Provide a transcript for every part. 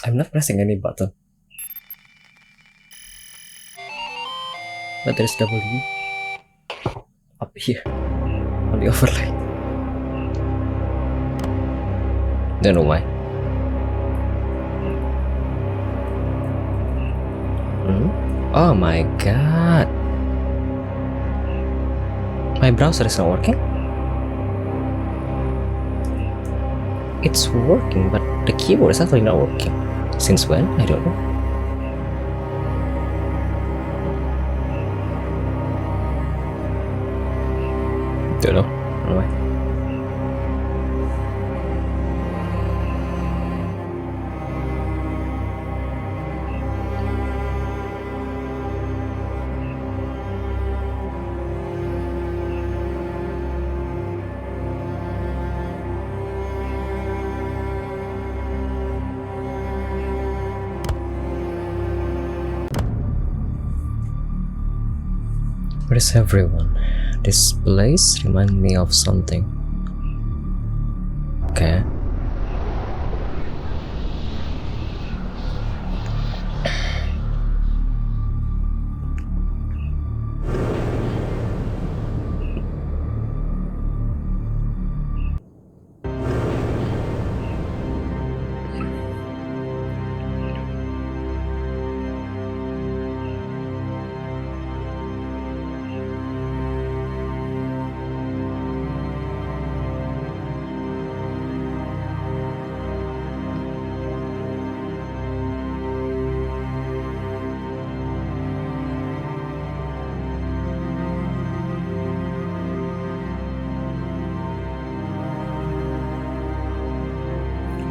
I'm not pressing any button. But there's W up here on the overlay. Don't know why. Oh my god. My browser is not working? It's working, but the keyboard is actually not working. Since when? I don't know. Don't know. I don't know why. Where is everyone? This place reminds me of something. Okay.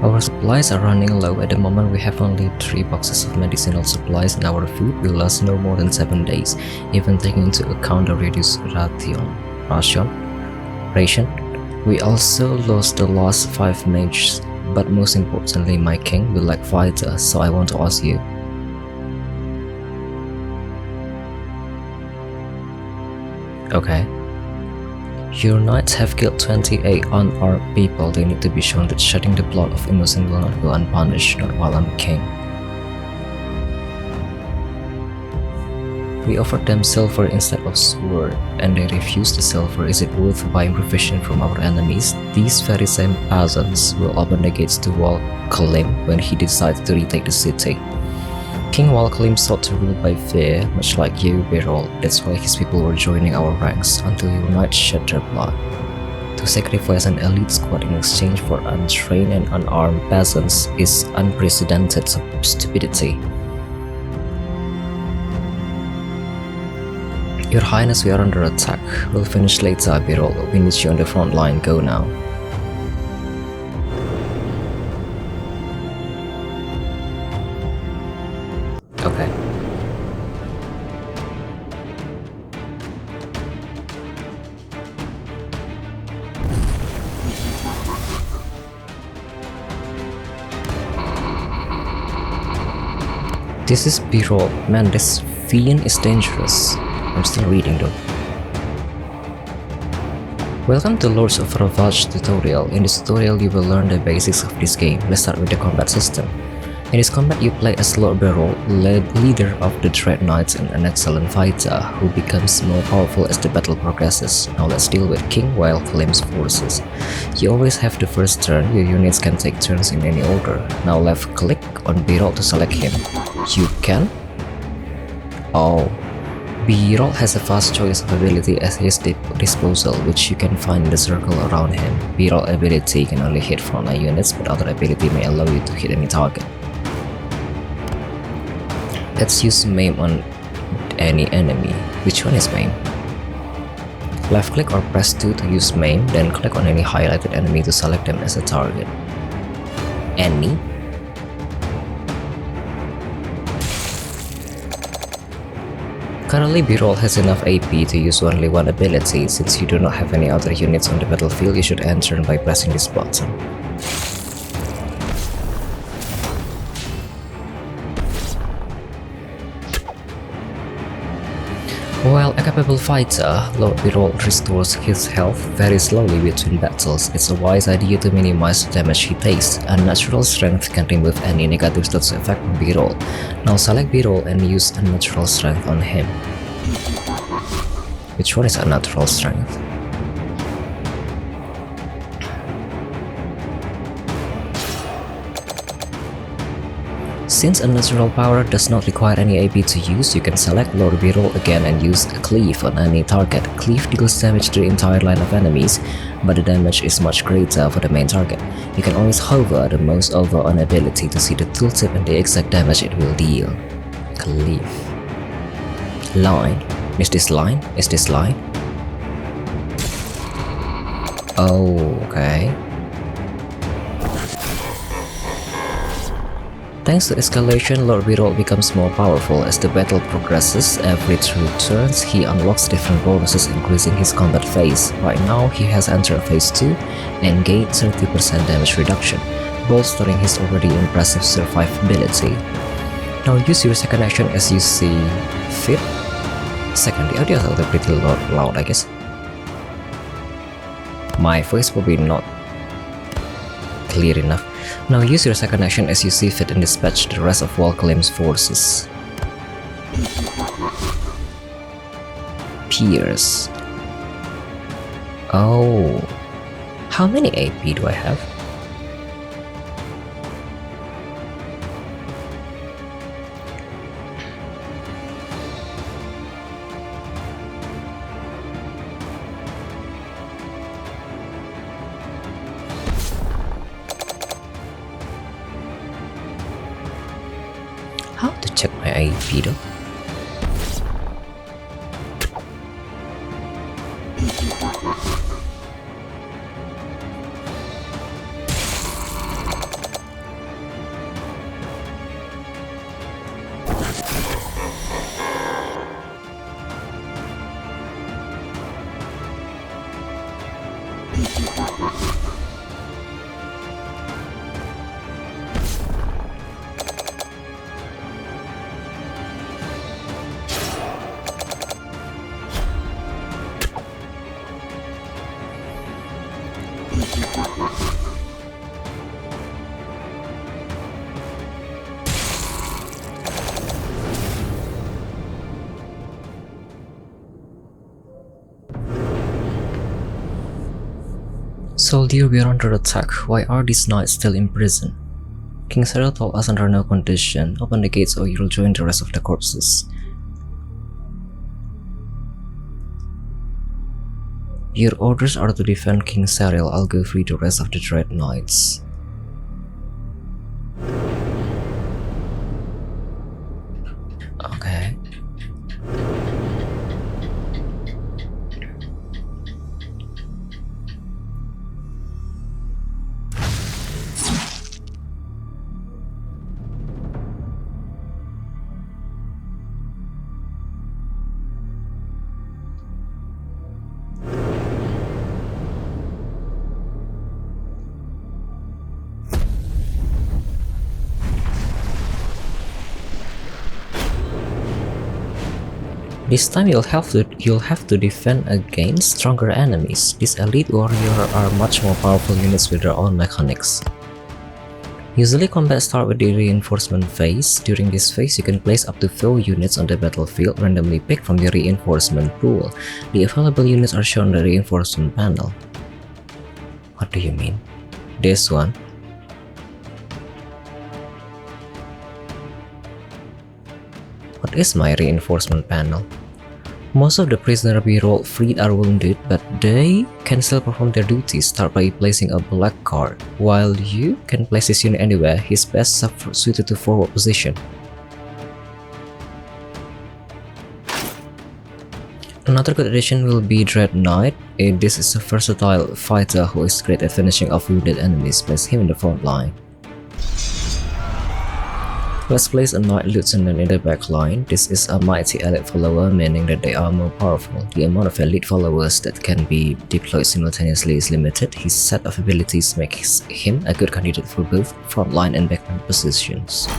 Our supplies are running low. At the moment we have only 3 boxes of medicinal supplies and our food will last no more than 7 days, even taking into account the reduced ration. We also lost the last 5 mages, but most importantly my king will like fighter, so I want to ask you. Okay. Your knights have killed 28 unarmed people. They need to be shown that shedding the blood of innocent will not go unpunished, not while I'm king. We offered them silver instead of sword, and they refused the silver. Is it worth buying provision from our enemies? These very same peasants will open the gates to Wal Kalim when he decides to retake the city. King Wal Kalim sought to rule by fear, much like you, Brio. That's why his people were joining our ranks until your knights shed their blood. To sacrifice an elite squad in exchange for untrained and unarmed peasants is unprecedented stupidity. Your Highness, we are under attack. We'll finish later, Brio. We need you on the front line. Go now. Okay. This is Biro. Man, this fiend is dangerous. I'm still reading though. Welcome to Lords of Ravage tutorial. In this tutorial you will learn the basics of this game. Let's start with the combat system. In this combat you play as Lord Brio, leader of the Dread Knights and an excellent fighter who becomes more powerful as the battle progresses. Now let's deal with King Wal Kalim's forces. You always have the first turn. Your units can take turns in any order. Now left click on Biro to select him. You can? Oh. Biro has a vast choice of ability at his disposal, which you can find in the circle around him. Biro ability can only hit frontline units, but other ability may allow you to hit any target. Let's use MAME on any enemy. Which one is MAME? Left click or press 2 to use MAME, then click on any highlighted enemy to select them as a target. Any? Currently Biro has enough AP to use only one ability. Since you do not have any other units on the battlefield, you should end turn by pressing this button. While a capable fighter, Lord Brio restores his health very slowly between battles. It's a wise idea to minimize the damage he takes. Unnatural strength can remove any negative status effect on Brio. Now select Brio and use unnatural strength on him. Which one is unnatural strength? Since unnatural power does not require any AP to use, you can select Lord Brio again and use a cleave on any target. Cleave deals damage to the entire line of enemies, but the damage is much greater for the main target. You can always hover the mouse over on ability to see the tooltip and the exact damage it will deal. Cleave. Line. Is this line? Is this line? Oh, okay. Thanks to escalation, Lord Brio becomes more powerful. As the battle progresses, every 3 turns he unlocks different bonuses increasing his combat phase. Right now he has entered phase 2 and gained 30% damage reduction, bolstering his already impressive survivability. Now use your second action as you see fit. Second, the audio is also pretty loud, I guess. My voice probably not clear enough. Now use your second action as you see fit and dispatch the rest of Walclaim's forces. Pierce. Oh. How many AP do I have? How to check my AP though? Soldier, we are under attack. Why are these knights still in prison? King Cyril told us under no condition. Open the gates or you'll join the rest of the corpses. Your orders are to defend King Cyril. I'll go free the rest of the Dread Knights. Okay. This time you'll have to defend against stronger enemies. These elite warriors are much more powerful units with their own mechanics. Usually combat starts with the reinforcement phase. During this phase, you can place up to 4 units on the battlefield randomly picked from the reinforcement pool. The available units are shown on the reinforcement panel. What do you mean? This one? What is my reinforcement panel? Most of the prisoner Brio freed are wounded, but they can still perform their duties. Start by placing a black card. While you can place this unit anywhere, he's best suited to forward position. Another good addition will be Dread Knight. This is a versatile fighter who is great at finishing off wounded enemies. Place him in the front line. Let's place a Knight Lieutenant in the back line. This is a mighty elite follower, meaning that they are more powerful. The amount of elite followers that can be deployed simultaneously is limited. His set of abilities makes him a good candidate for both frontline and backline positions.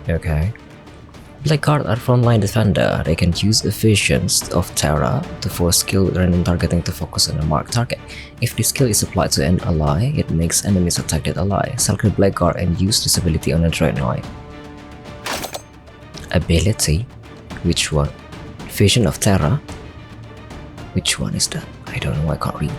Okay. Blackguard are frontline defender. They can use evasions of Terra to force skill random targeting to focus on a marked target. If this skill is applied to an ally, it makes enemies attack that ally. Select the Blackguard and use this ability on a Dreadnought. Ability? Which one? Vision of Terra? Which one is that? I don't know, I can't read.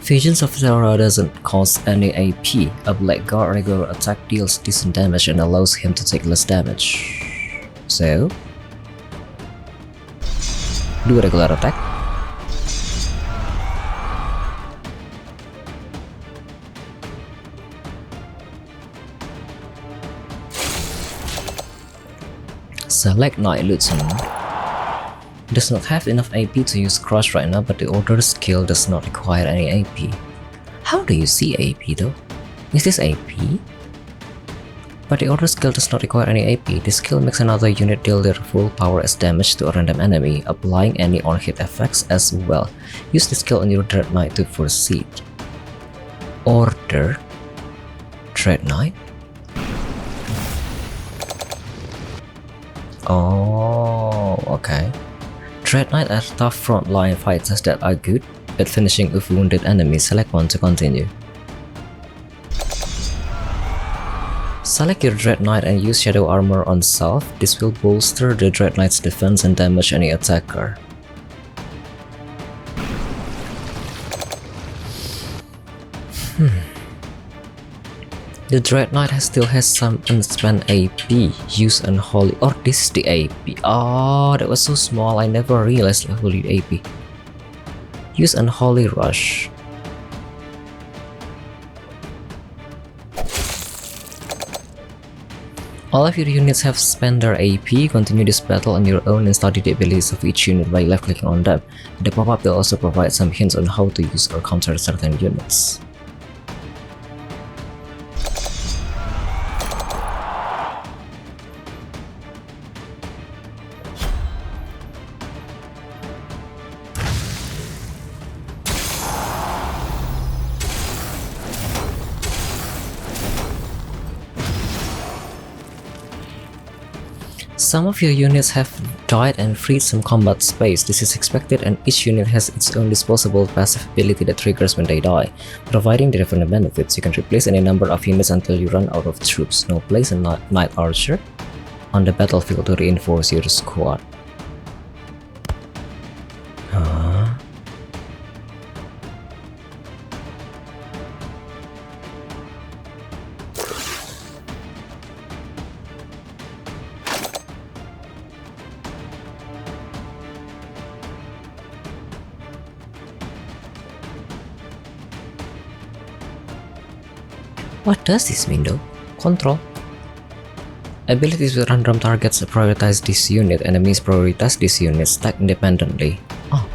Visions of Terra doesn't cost any AP. A Blackguard regular attack deals decent damage and allows him to take less damage. So, do a regular attack. Select Knight Lieutenant. Does not have enough AP to use Crush right now, but the order skill does not require any AP. How do you see AP though? Is this AP? But the order skill does not require any AP. This skill makes another unit deal their full power as damage to a random enemy, applying any on-hit effects as well. Use this skill on your Dread Knight to proceed. Order Dread Knight? Oh, okay. Dread Knight are tough frontline fighters that are good at finishing with wounded enemies. Select one to continue. Select your Dread Knight and use Shadow Armor on self. This will bolster the Dread Knight's defense and damage any attacker. The Dread Knight still has some unspent AP. Use Unholy. Oh, this is the AP. Oh, that was so small. I never realized Unholy AP. Use Unholy Rush. All of your units have spent their AP. Continue this battle on your own and study the abilities of each unit by left-clicking on them. The pop-up will also provide some hints on how to use or counter certain units. Some of your units have died and freed some combat space. This is expected, and each unit has its own disposable passive ability that triggers when they die. Providing the different benefits, you can replace any number of units until you run out of troops. Now place a Night Archer on the battlefield to reinforce your squad. What does this mean though? Control. Abilities with random targets prioritize this unit. Enemies prioritize this unit. Stack independently. Oh.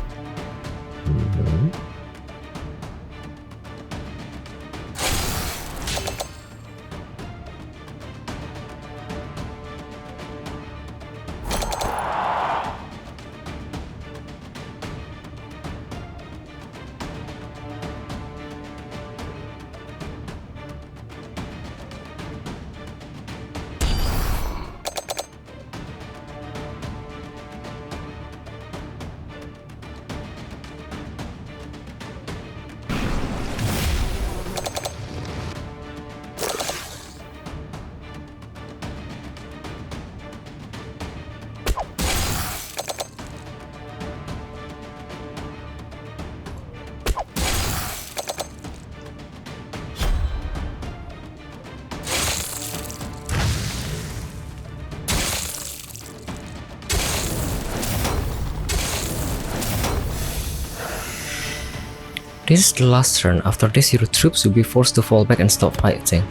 This is the last turn. After this, your troops will be forced to fall back and stop fighting.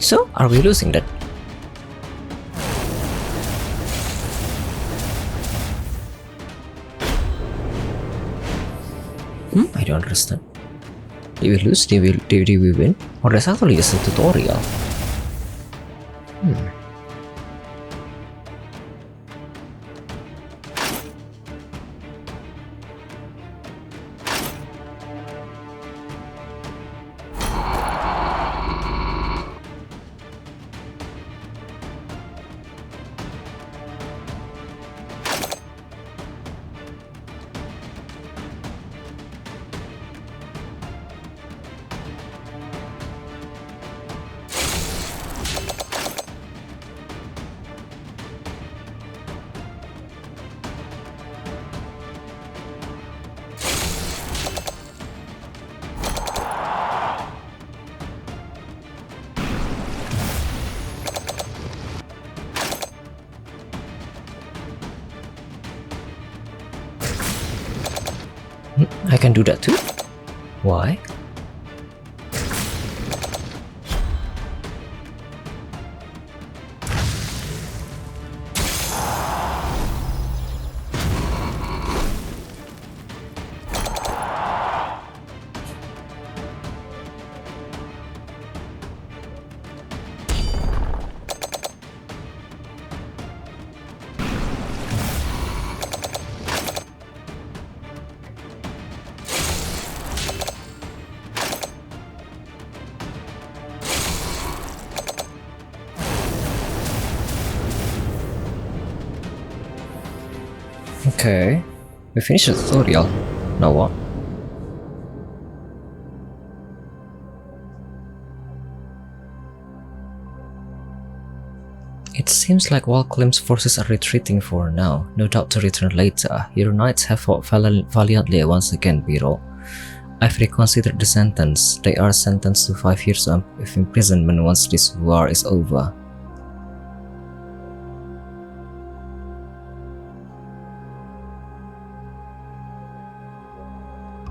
So, are we losing that? I don't understand. Did we lose? Did we win? Or that's actually just a tutorial? I can do that too? Why? Okay, we finished the tutorial. Now what? It seems like Walklim's forces are retreating for now, no doubt to return later. Your knights have fought valiantly once again, Biro. I've reconsidered the sentence. They are sentenced to 5 years of imprisonment once this war is over.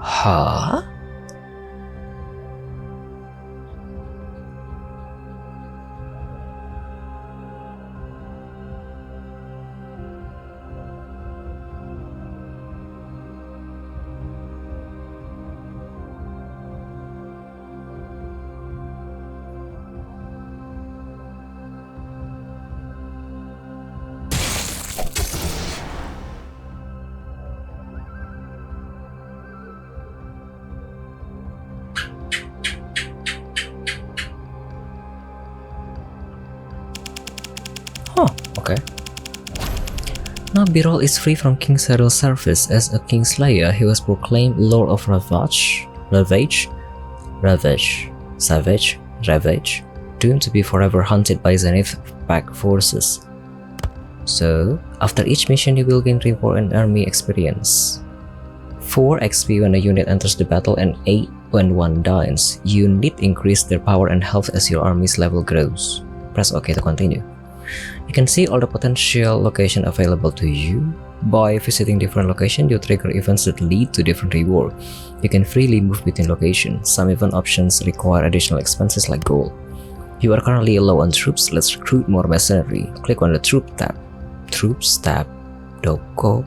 Huh? Okay. Now Biro is free from King Cyril's service. As a Kingslayer, he was proclaimed Lord of Ravage, doomed to be forever hunted by Zenith Pack forces. So, after each mission you will gain reward and army experience. 4 XP when a unit enters the battle and 8 when one dies. Unit increase their power and health as your army's level grows. Press OK to continue. You can see all the potential locations available to you. By visiting different locations, you trigger events that lead to different reward. You can freely move between locations. Some event options require additional expenses like gold. You are currently low on troops. Let's recruit more mercenary. Click on the troop tab. Troops tab. Doko.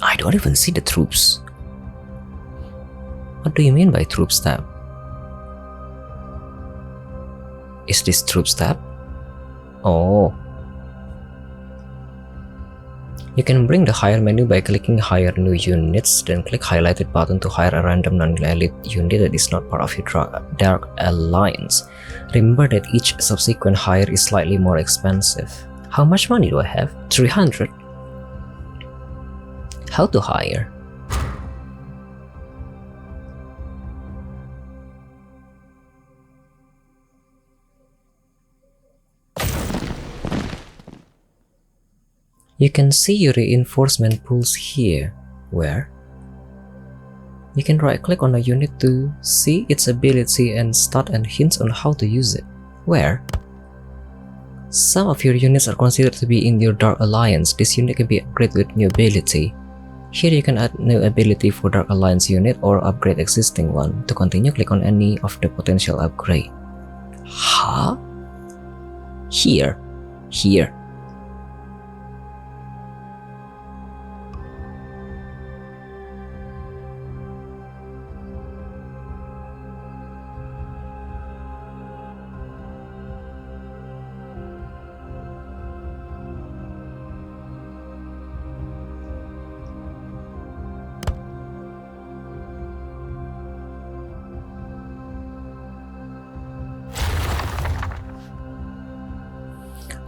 I don't even see the troops. What do you mean by troops tab? Is this troops tab? Oh. You can bring the hire menu by clicking hire new units, then click highlighted button to hire a random non-elite unit that is not part of your Dark Alliance. Remember that each subsequent hire is slightly more expensive. How much money do I have? 300. How to hire? You can see your reinforcement pools here. Where? You can right click on a unit to see its ability and stat and hints on how to use it. Where? Some of your units are considered to be in your Dark Alliance. This unit can be upgraded with new ability. Here you can add new ability for Dark Alliance unit or upgrade existing one. To continue, click on any of the potential upgrade. Huh? Here.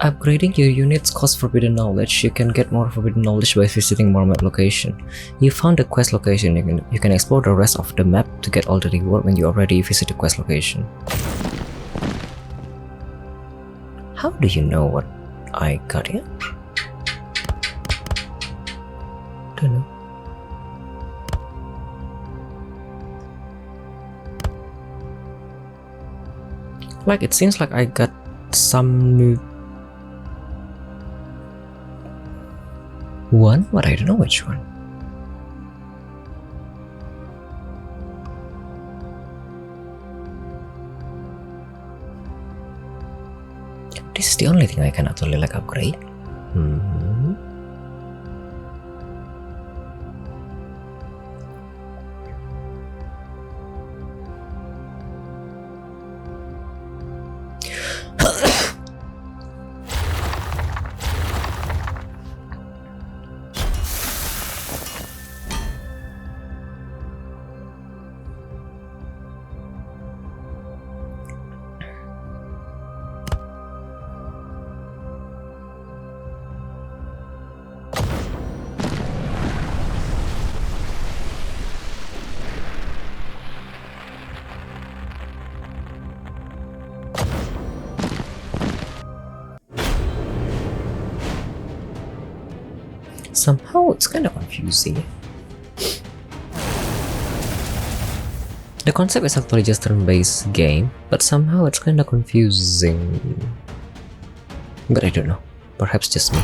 Upgrading your units costs forbidden knowledge. You can get more forbidden knowledge by visiting more map location. You found the quest location, you can explore the rest of the map to get all the reward when you already visit the quest location. How do you know what I got here? Don't know. Like, it seems like I got some new one, but I don't know which one. This is the only thing I can actually like upgrade. Somehow it's kind of confusing. The concept is actually just turn-based game, but somehow it's kind of confusing. But I don't know. Perhaps just me.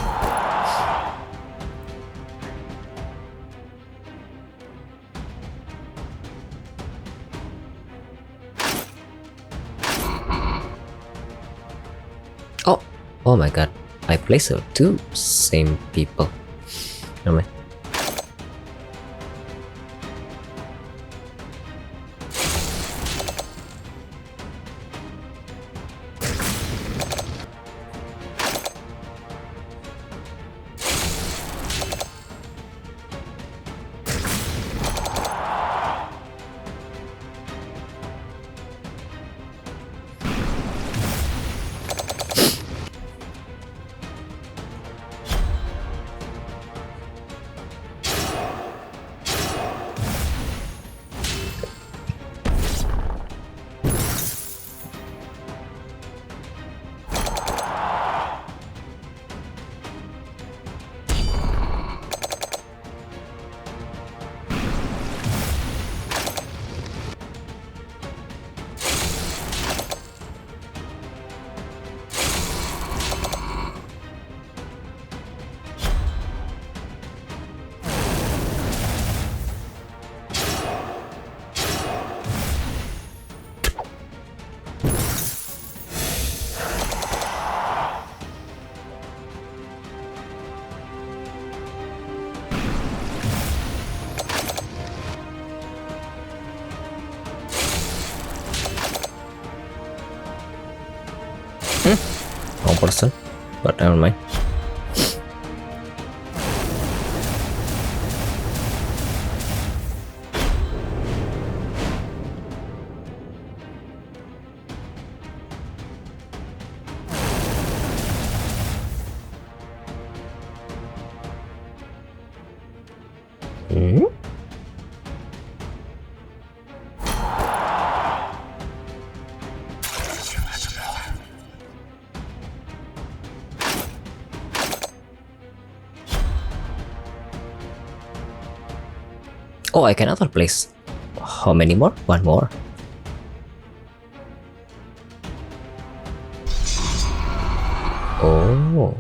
Oh my god. I play so two same people. No man. Wrong person, but never mind. Oh, I can other place. How many more? One more. Oh.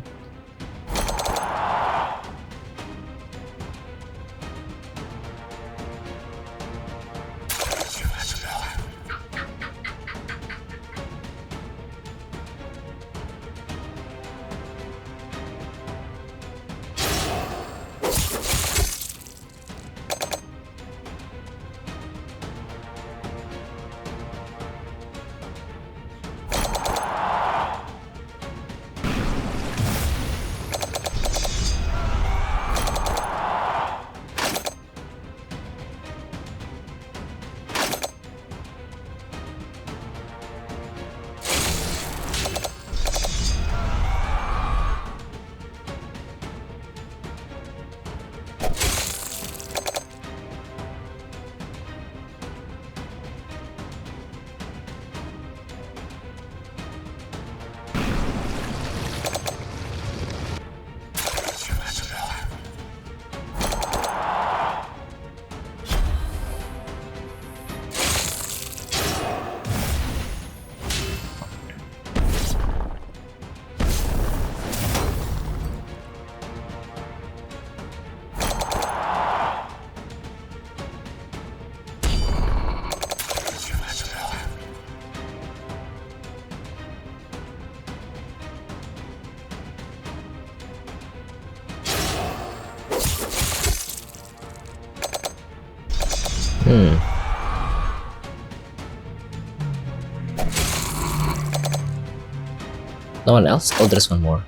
No one else? Oh, there's one more.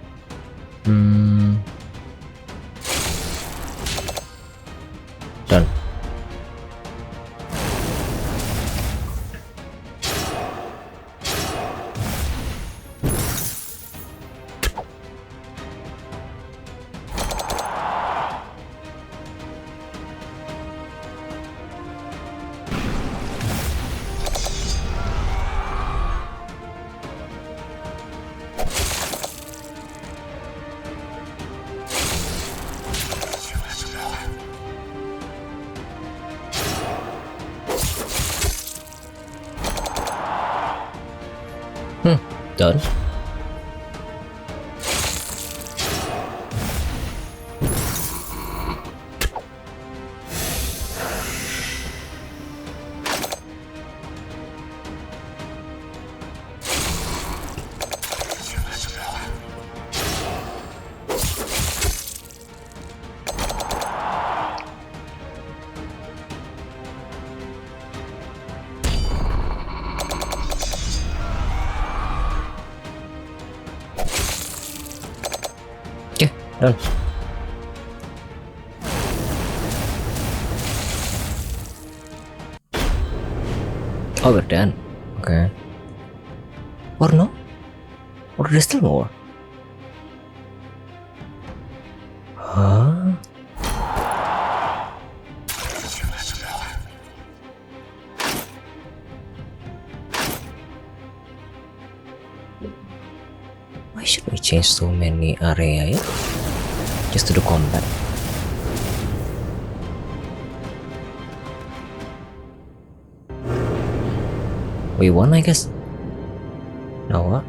Done. Done. Done. Oh, we're done. Okay. Or no? Or there's still more? Huh? Why should we change so many area? Just to do combat. We won, I guess. Now what?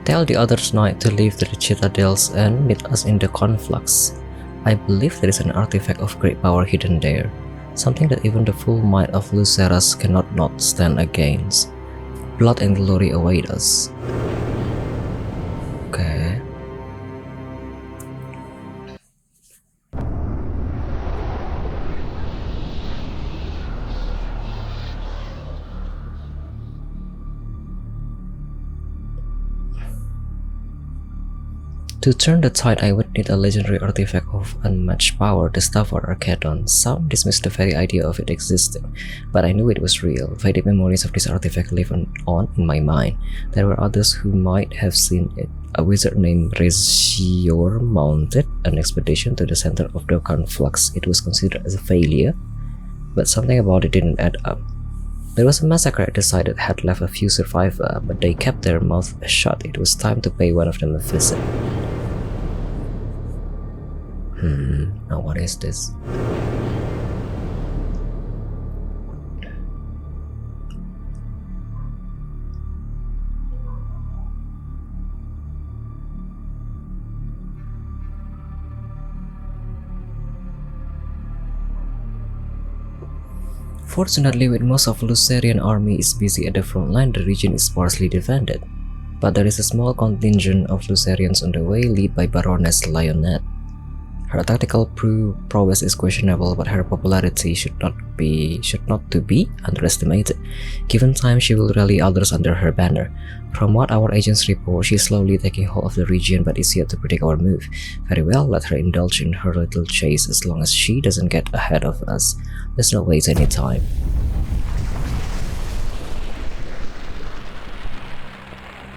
Tell the other knight to leave the citadels and meet us in the conflux. I believe there is an artifact of great power hidden there, something that even the full might of Lucerus cannot not stand against. Blood and glory await us. Okay. To turn the tide, I would need a legendary artifact of unmatched power, the Sapphire Arcadon. Some dismissed the very idea of it existing, but I knew it was real. Vivid memories of this artifact live on in my mind. There were others who might have seen it. A wizard named Rezior mounted an expedition to the center of the conflux. It was considered as a failure, but something about it didn't add up. There was a massacre at the site that had left a few survivors, but they kept their mouths shut. It was time to pay one of them a visit. Now what is this? Fortunately, with most of Lucerian army is busy at the front line, the region is sparsely defended. But there is a small contingent of Lucerians on the way, led by Baroness Lionette. Her tactical prowess is questionable, but her popularity should not to be underestimated. Given time, she will rally others under her banner. From what our agents report, she is slowly taking hold of the region, but is yet to predict our move. Very well, let her indulge in her little chase as long as she doesn't get ahead of us. Let's not waste any time.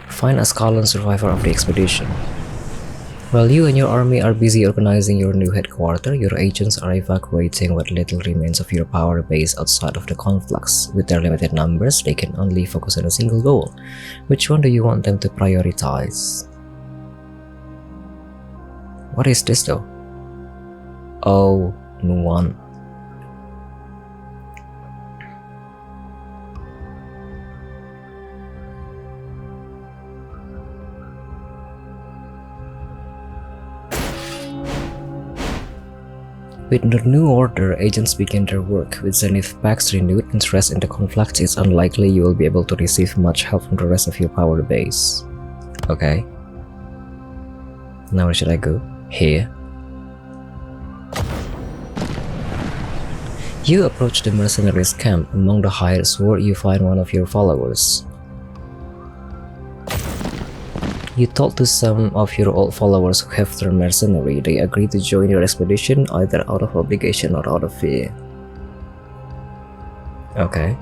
Find a Scarlet survivor of the expedition. While you and your army are busy organizing your new headquarters, your agents are evacuating what little remains of your power base outside of the conflux. With their limited numbers, they can only focus on a single goal. Which one do you want them to prioritize? What is this though? Oh, one. With the new order, agents begin their work. With Zenith Pack's renewed interest in the conflict, it's unlikely you will be able to receive much help from the rest of your power base. Okay. Now where should I go? Here. You approach the mercenaries' camp. Among the hired sword, you find one of your followers. You talk to some of your old followers who have turned mercenary. They agree to join your expedition either out of obligation or out of fear. Okay.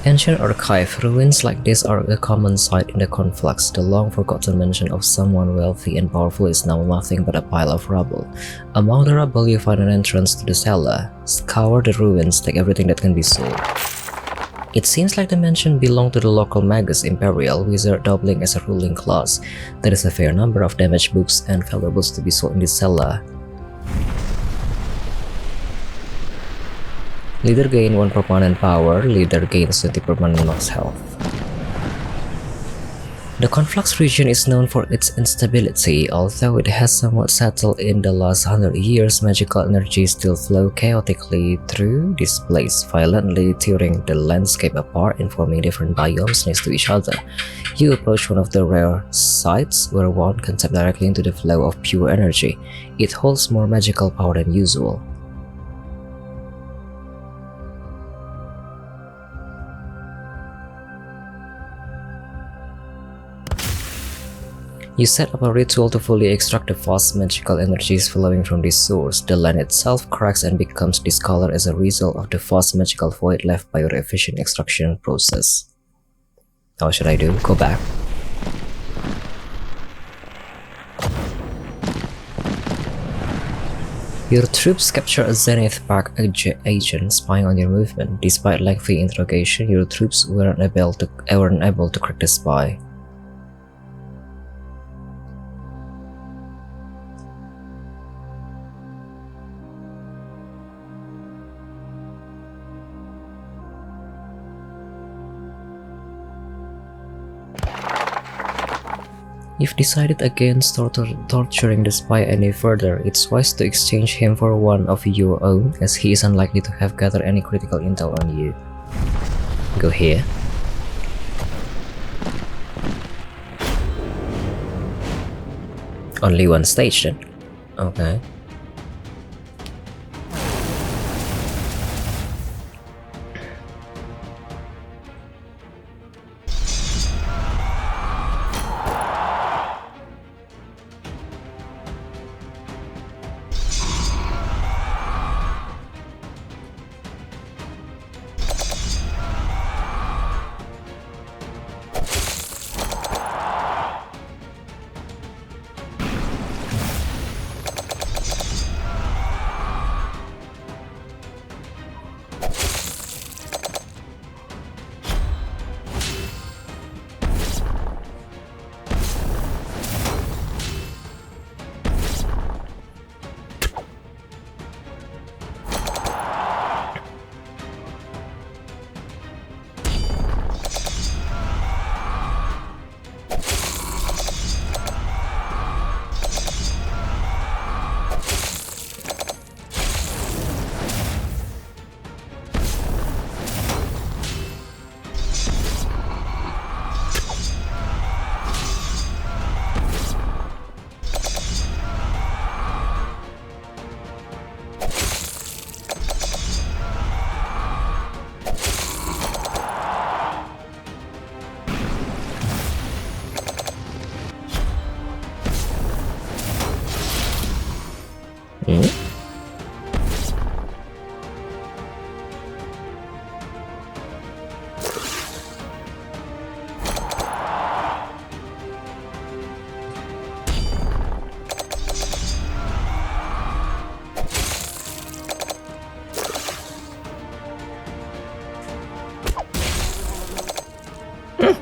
Ancient archive ruins like this are a common sight in the conflicts. The long-forgotten mention of someone wealthy and powerful is now nothing but a pile of rubble. Among the rubble, you find an entrance to the cellar. Scour the ruins, take everything that can be sold. It seems like the mansion belonged to the local magus Imperial Wizard, doubling as a ruling class. There is a fair number of damaged books and valuables to be sold in this cellar. Leader gain 1 permanent power, leader gains 20 permanent max health. The Conflux region is known for its instability. Although it has somewhat settled in the last 100 years, magical energy still flow chaotically through this place, violently tearing the landscape apart and forming different biomes next to each other. You approach one of the rare sites where one can tap directly into the flow of pure energy. It holds more magical power than usual. You set up a ritual to fully extract the vast magical energies flowing from this source. The land itself cracks and becomes discolored as a result of the vast magical void left by your efficient extraction process. How should I do? Go back. Your troops capture a Zenith Park agent spying on your movement. Despite lengthy interrogation, your troops weren't able to crack the spy. You've decided against torturing the spy any further. It's wise to exchange him for one of your own, as he is unlikely to have gathered any critical intel on you. Go here. Only one stage then. Okay.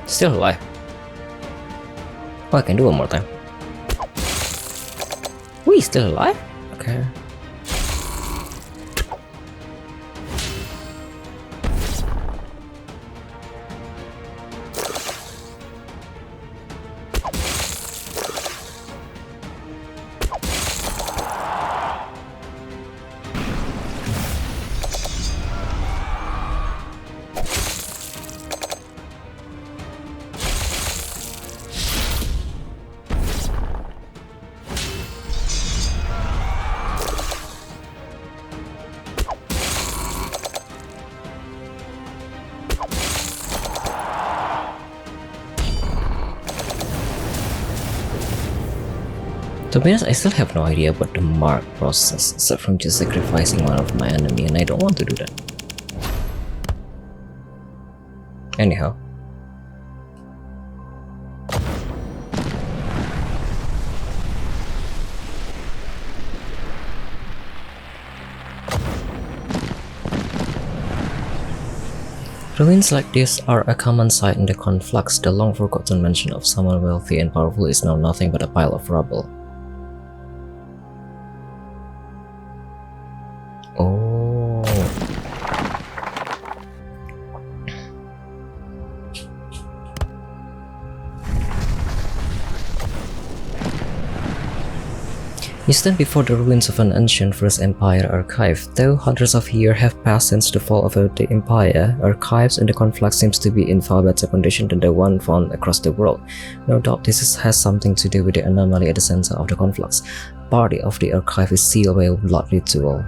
Still alive. Oh, I can do one more time. We still alive? Okay. To be honest, I still have no idea about the mark process, except from just sacrificing one of my enemy, and I don't want to do that. Anyhow. Ruins like this are a common sight in the conflux. The long-forgotten mention of someone wealthy and powerful is now nothing but a pile of rubble. Oh. You stand before the ruins of an ancient First Empire archive. Though hundreds of years have passed since the fall of the Empire, archives in the conflux seems to be in far better condition than the one found across the world. No doubt has something to do with the anomaly at the center of the conflux. Part of the archive is sealed by a blood ritual.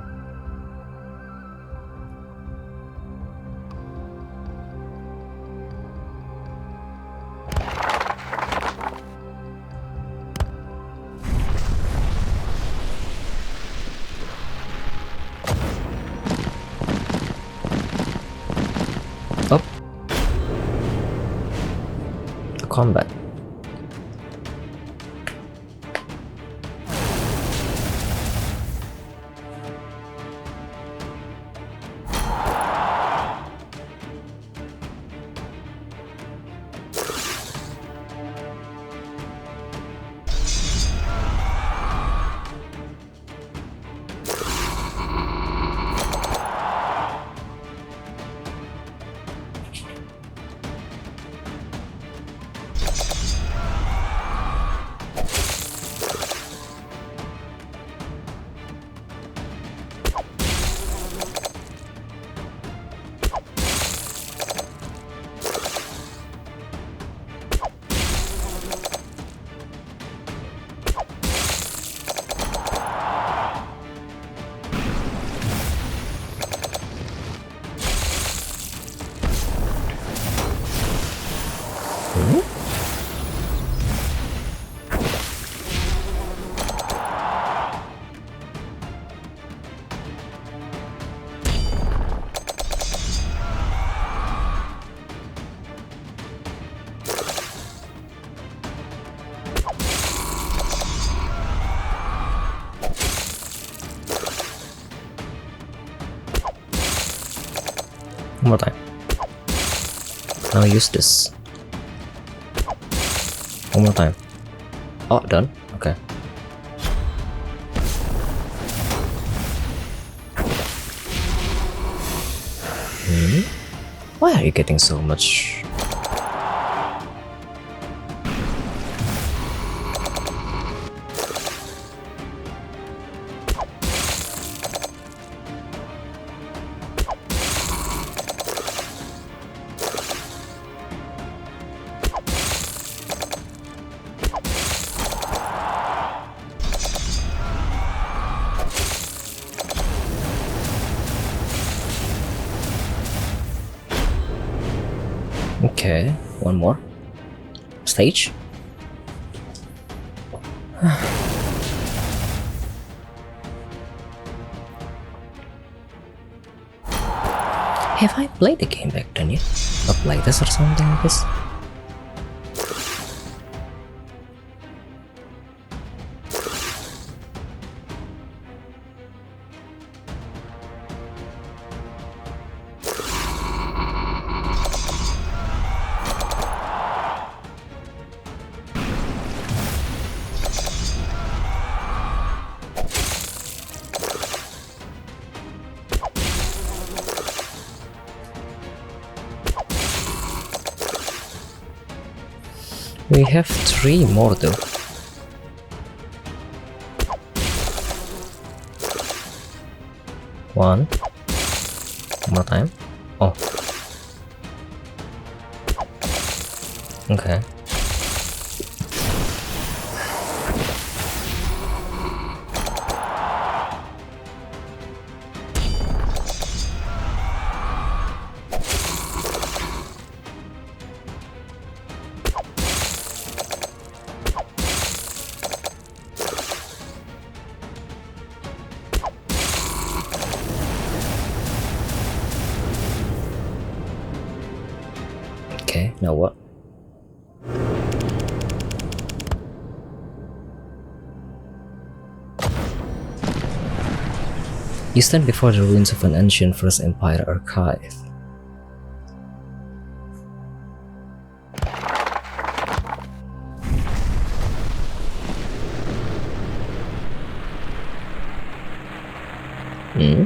Combat. One more time. Now use this. One more time. Oh, done? Okay. Why are you getting so much? Okay, one more stage. Have I played the game back then yet? A playtest or something like this? We have 3 more though. One more time. Oh. Okay. Now what? You stand before the ruins of an ancient First Empire archive. Hmm?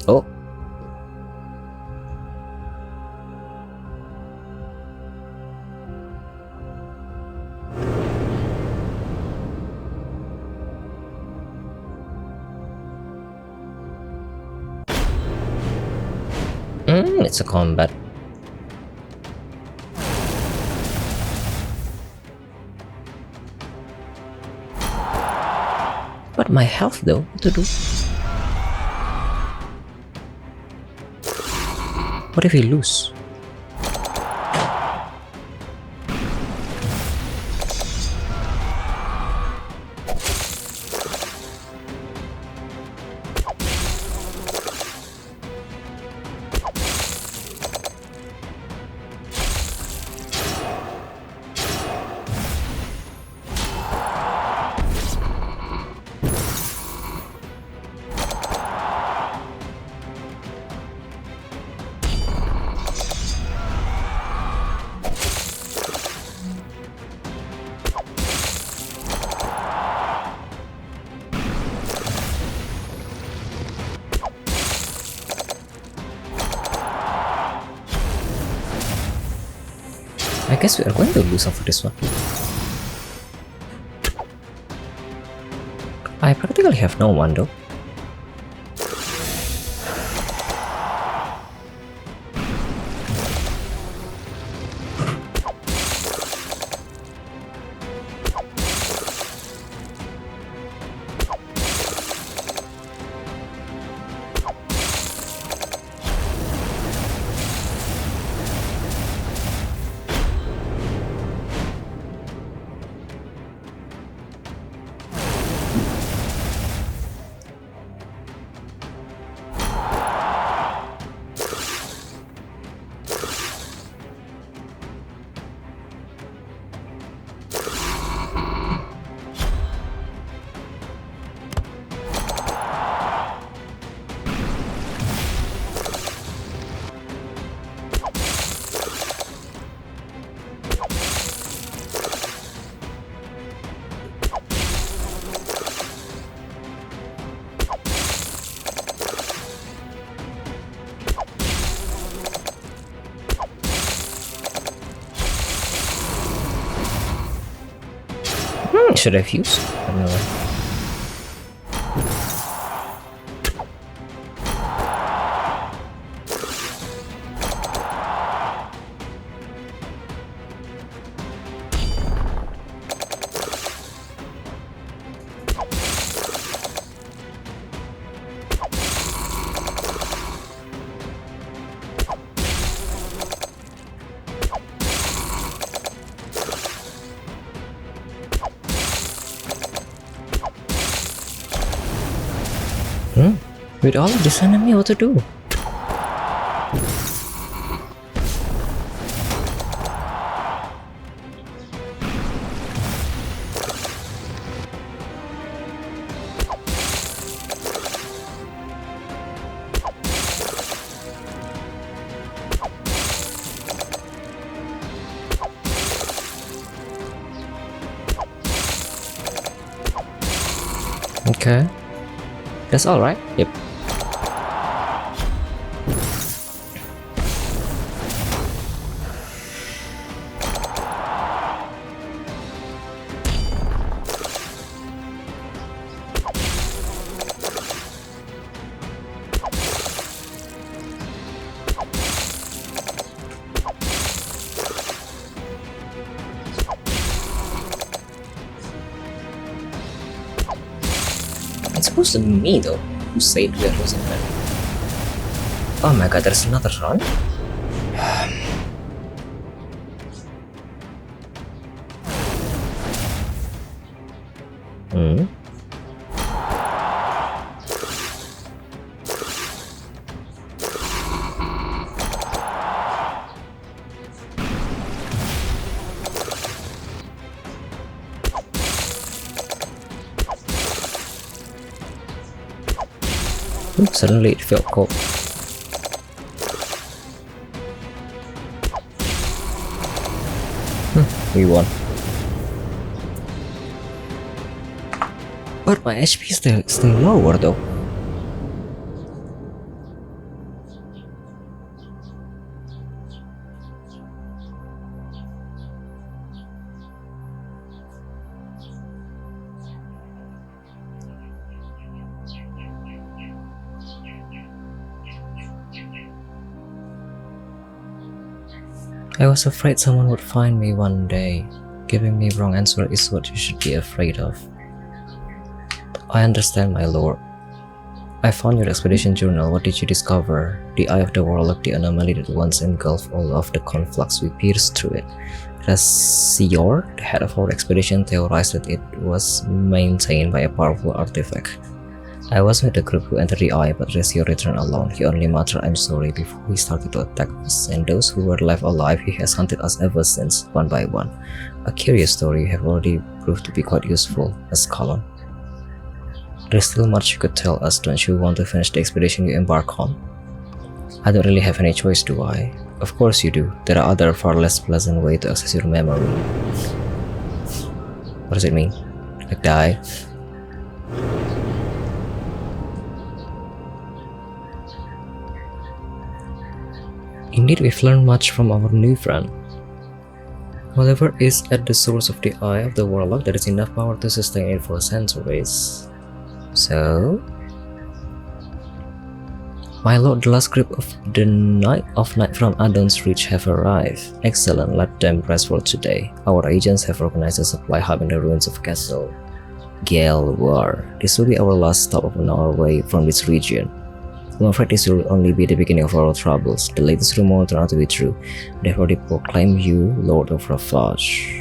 Oh. It's a combat. But my health though, what to do? What if we lose? I guess we are going to lose after this one. I practically have no one though. Should I fuse? I don't know. With all of this enemy, what to do? Okay. That's all right. Yep. It's supposed to be me though. Who said we are losing that? Oh my god, there's another run? Hmm? Ooh, suddenly it felt cold. We won. But my HP is still lower though. I was afraid someone would find me one day. Giving me wrong answer is what you should be afraid of. I understand, my lord. I found your expedition journal. What did you discover? The eye of the warlock, the anomaly that once engulfed all of the conflux, we pierced through it. Razior, the head of our expedition, theorized that it was maintained by a powerful artifact. I was with the group who entered the eye, but Razior returned alone. He only muttered "I'm sorry" before he started to attack us, and those who were left alive, he has hunted us ever since, one by one. A curious story you have already proved to be quite useful as column. There's still much you could tell us. Don't you want to finish the expedition you embark on? I don't really have any choice, do I? Of course you do. There are other far less pleasant ways to access your memory. What does it mean? Like die? Indeed, we've learned much from our new friend. Whatever is at the source of the eye of the warlock, there is enough power to sustain it for centuries. So, my lord, the last group of the Night from Adon's Reach have arrived. Excellent, let them rest for today. Our agents have organized a supply hub in the ruins of Castle Galwar. This will be our last stop on our way from this region. I'm afraid this will only be the beginning of our troubles. The latest rumor turned out to be true. They have already proclaimed you Lord of Ravage.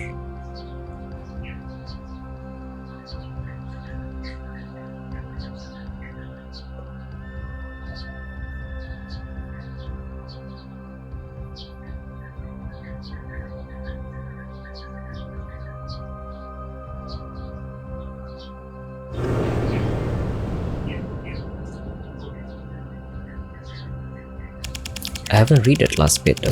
I haven't read that last bit though.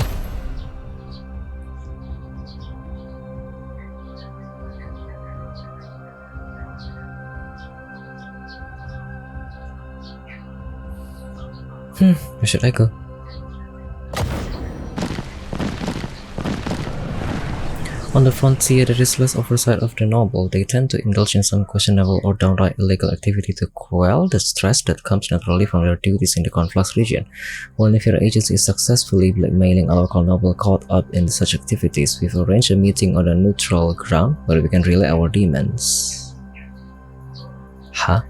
Where should I go? On the frontier, there is less oversight of the noble. They tend to indulge in some questionable or downright illegal activity to quell the stress that comes naturally from their duties in the conflux region. One of your agents is successfully blackmailing a local noble caught up in such activities. We've arranged a meeting on a neutral ground where we can relay our demands. Huh?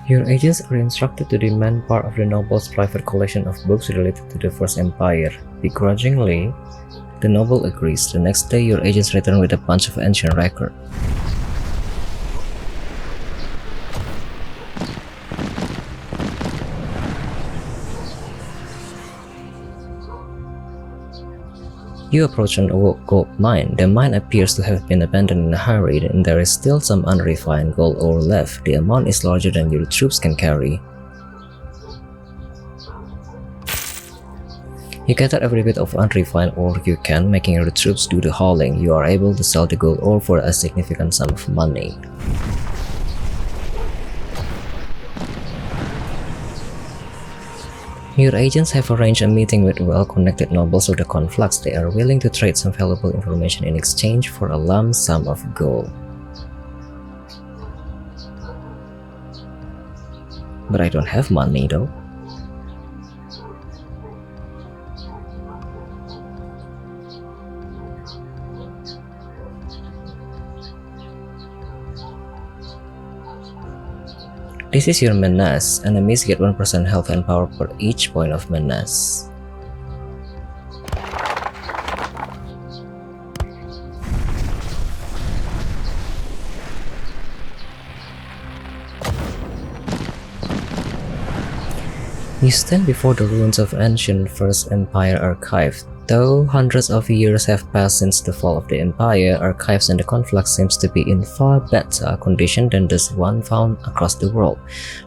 Your agents are instructed to demand part of the noble's private collection of books related to the First Empire. Begrudgingly, the noble agrees. The next day, your agents return with a bunch of ancient records. You approach an old gold mine. The mine appears to have been abandoned in a hurry, and there is still some unrefined gold ore left. The amount is larger than your troops can carry. You gather every bit of unrefined ore you can, making your troops do the hauling. You are able to sell the gold ore for a significant sum of money. Your agents have arranged a meeting with well-connected nobles of the conflux. They are willing to trade some valuable information in exchange for a lump sum of gold. But I don't have money though. This is your menace. Enemies get 1% health and power per each point of menace. You stand before the ruins of ancient First Empire archive. Though hundreds of years have passed since the fall of the empire, archives and the conflict seems to be in far better condition than the one found across the world.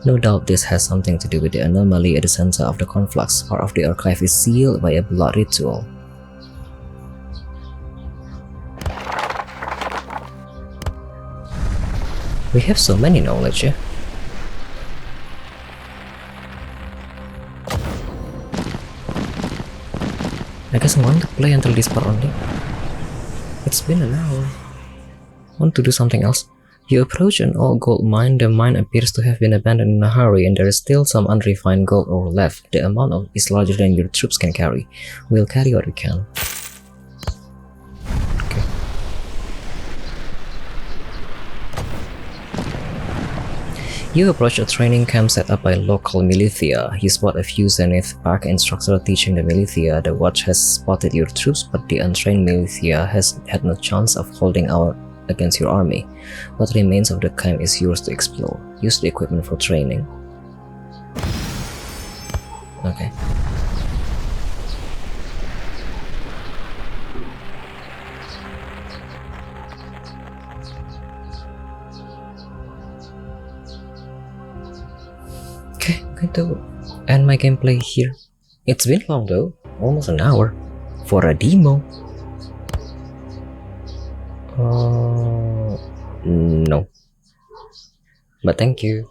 No doubt this has something to do with the anomaly at the center of the conflicts. Part of the archive is sealed by a blood ritual. We have so many knowledge, yeah? I guess I want to play until this part only. It's been an hour. Want to do something else? You approach an old gold mine. The mine appears to have been abandoned in a hurry and there is still some unrefined gold ore left. The amount is larger than your troops can carry. We'll carry what we can. Okay. You approach a training camp set up by local militia. You spot a few Zenith Park instructor teaching the militia. The watch has spotted your troops, but the untrained militia has had no chance of holding out against your army. What remains of the camp is yours to explore. Use the equipment for training. Okay. Okay, I'm going to end my gameplay here. It's been long though, almost an hour for a demo. No. But thank you.